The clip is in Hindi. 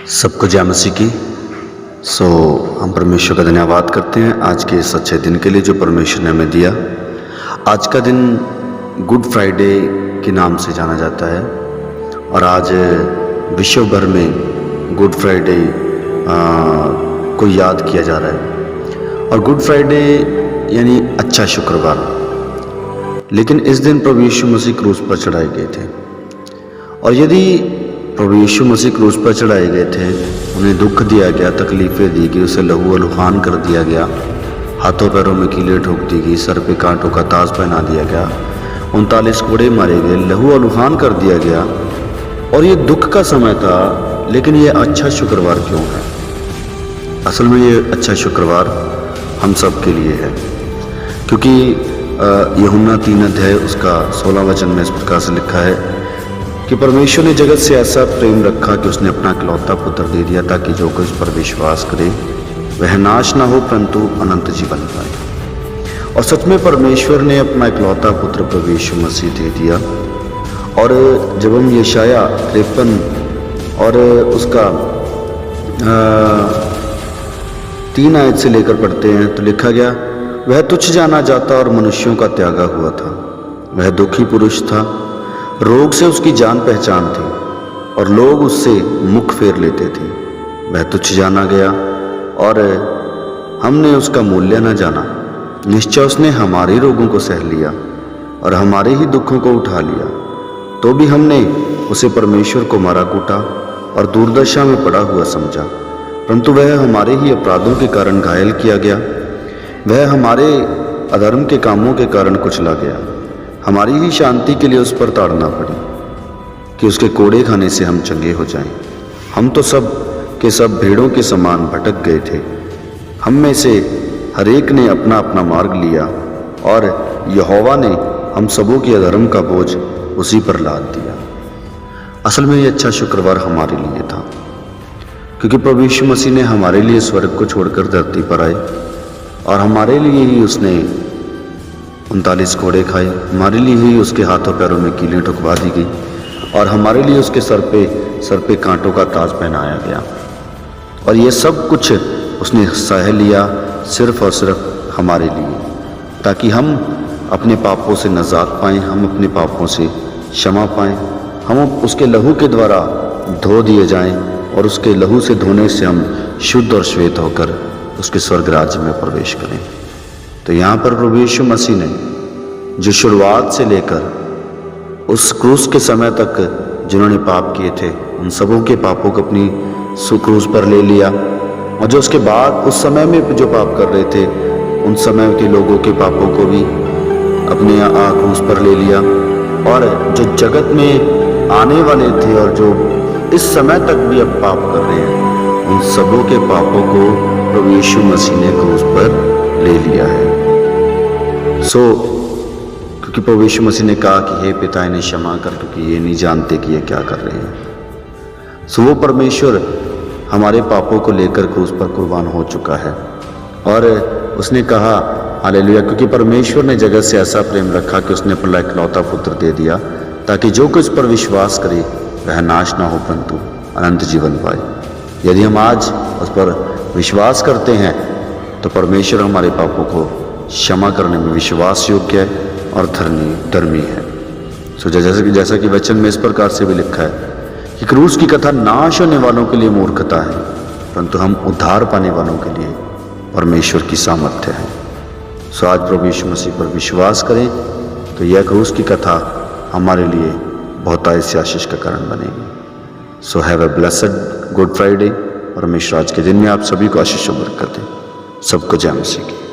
सबको जय मसीह की। हम परमेश्वर का धन्यवाद करते हैं आज के इस अच्छे दिन के लिए जो परमेश्वर ने हमें दिया। आज का दिन गुड फ्राइडे के नाम से जाना जाता है और आज विश्व भर में गुड फ्राइडे को याद किया जा रहा है। और गुड फ्राइडे यानी अच्छा शुक्रवार। लेकिन इस दिन प्रभु यीशु मसीह क्रूस पर चढ़ाए गए थे, और यदि प्रभु यीशु मसीह क्रूस पर चढ़ाए गए थे, उन्हें दुख दिया गया, तकलीफ़ें दी गई, उसे लहू लुहान कर दिया गया, हाथों पैरों में कीलें ठोक दी गई, सर पे कांटों का ताज पहना दिया गया, 39 कोड़े मारे गए, लहू लुहान कर दिया गया, और ये दुख का समय था। लेकिन ये अच्छा शुक्रवार क्यों है? असल में ये अच्छा शुक्रवार हम सब के लिए है, क्योंकि यूहन्ना 3 अध्याय उसका 16 वचन में इस प्रकार से लिखा है कि परमेश्वर ने जगत से ऐसा प्रेम रखा कि उसने अपना इकलौता पुत्र दे दिया, ताकि जो कोई उस पर विश्वास करे वह नाश ना हो परंतु अनंत जीवन पाए। और सच में परमेश्वर ने अपना इकलौता पुत्र प्रभु यीशु मसीह दे दिया। और जब हम यशाया 53 और उसका 3 आयत से लेकर पढ़ते हैं तो लिखा गया, वह तुच्छ जाना जाता और मनुष्यों का त्यागा हुआ था, वह दुखी पुरुष था, रोग से उसकी जान पहचान थी और लोग उससे मुख फेर लेते थे। वह तुच्छ जाना गया और हमने उसका मूल्य न जाना। निश्चय उसने हमारे रोगों को सह लिया और हमारे ही दुखों को उठा लिया। तो भी हमने उसे परमेश्वर को मारा कूटा और दुर्दशा में पड़ा हुआ समझा, परंतु वह हमारे ही अपराधों के कारण घायल किया गया, वह हमारे अधर्म के कामों के कारण कुचला गया। हमारी ही शांति के लिए उस पर ताड़ना पड़ी कि उसके कोड़े खाने से हम चंगे हो जाएं। हम तो सब के सब भेड़ों के समान भटक गए थे, हम में से हर एक ने अपना अपना मार्ग लिया, और यहोवा ने हम सबों के अधर्म का बोझ उसी पर लाद दिया। असल में ये अच्छा शुक्रवार हमारे लिए था, क्योंकि प्रभु यीशु मसीह ने हमारे लिए स्वर्ग को छोड़कर धरती पर आए और हमारे लिए ही उसने 39 कोड़े खाए, हमारे लिए ही उसके हाथों पैरों में कीलें ठुकवा दी गई और हमारे लिए उसके सर पे कांटों का ताज पहनाया गया। और ये सब कुछ उसने सह लिया सिर्फ और सिर्फ हमारे लिए, ताकि हम अपने पापों से नजात पाएं, हम अपने पापों से क्षमा पाएं, हम उसके लहू के द्वारा धो दिए जाएं और उसके लहू से धोने से हम शुद्ध और श्वेत होकर उसके स्वर्ग राज्य में प्रवेश करें। तो यहाँ पर प्रभु यीशु मसीह ने जो शुरुआत से लेकर उस क्रूस के समय तक जिन्होंने पाप किए थे, उन सबों के पापों को अपनी क्रूस पर ले लिया, और जो उसके बाद उस समय में जो पाप कर रहे थे उन समय के लोगों के पापों को भी अपने क्रूस पर ले लिया। और जो जगत में आने वाले थे और जो इस समय तक भी अब पाप कर रहे हैं, उन सबों के पापों को प्रभु यीशु मसीह ने क्रूस पर ले लिया है। क्योंकि प्रभु यीशु मसीह ने कहा कि हे पिता इन्हें क्षमा कर, क्योंकि ये नहीं जानते कि ये क्या कर रहे हैं। वो परमेश्वर हमारे पापों को लेकर क्रूस पर कुर्बान हो चुका है। और उसने कहा हालेलुया, क्योंकि परमेश्वर ने जगत से ऐसा प्रेम रखा कि उसने अपना इकलौता पुत्र दे दिया, ताकि जो कुछ पर विश्वास करे वह नाश ना हो परंतु अनंत जीवन पाए। यदि हम आज उस पर विश्वास करते हैं तो परमेश्वर हमारे पापों को क्षमा करने में विश्वास योग्य है और धर्मी है। जैसा कि वचन में इस प्रकार से भी लिखा है कि क्रूस की कथा नाश होने वालों के लिए मूर्खता है, परंतु हम उद्धार पाने वालों के लिए परमेश्वर की सामर्थ्य है। आज प्रभु यीशु मसीह पर विश्वास करें तो यह क्रूस की कथा हमारे लिए बहुत ऐसी आशीष का कारण बनेगी। Have a blessed good Friday. परमेश्वर आज के दिन में आप सभी को आशीष और बरकत दें। सबको जय मसीह की।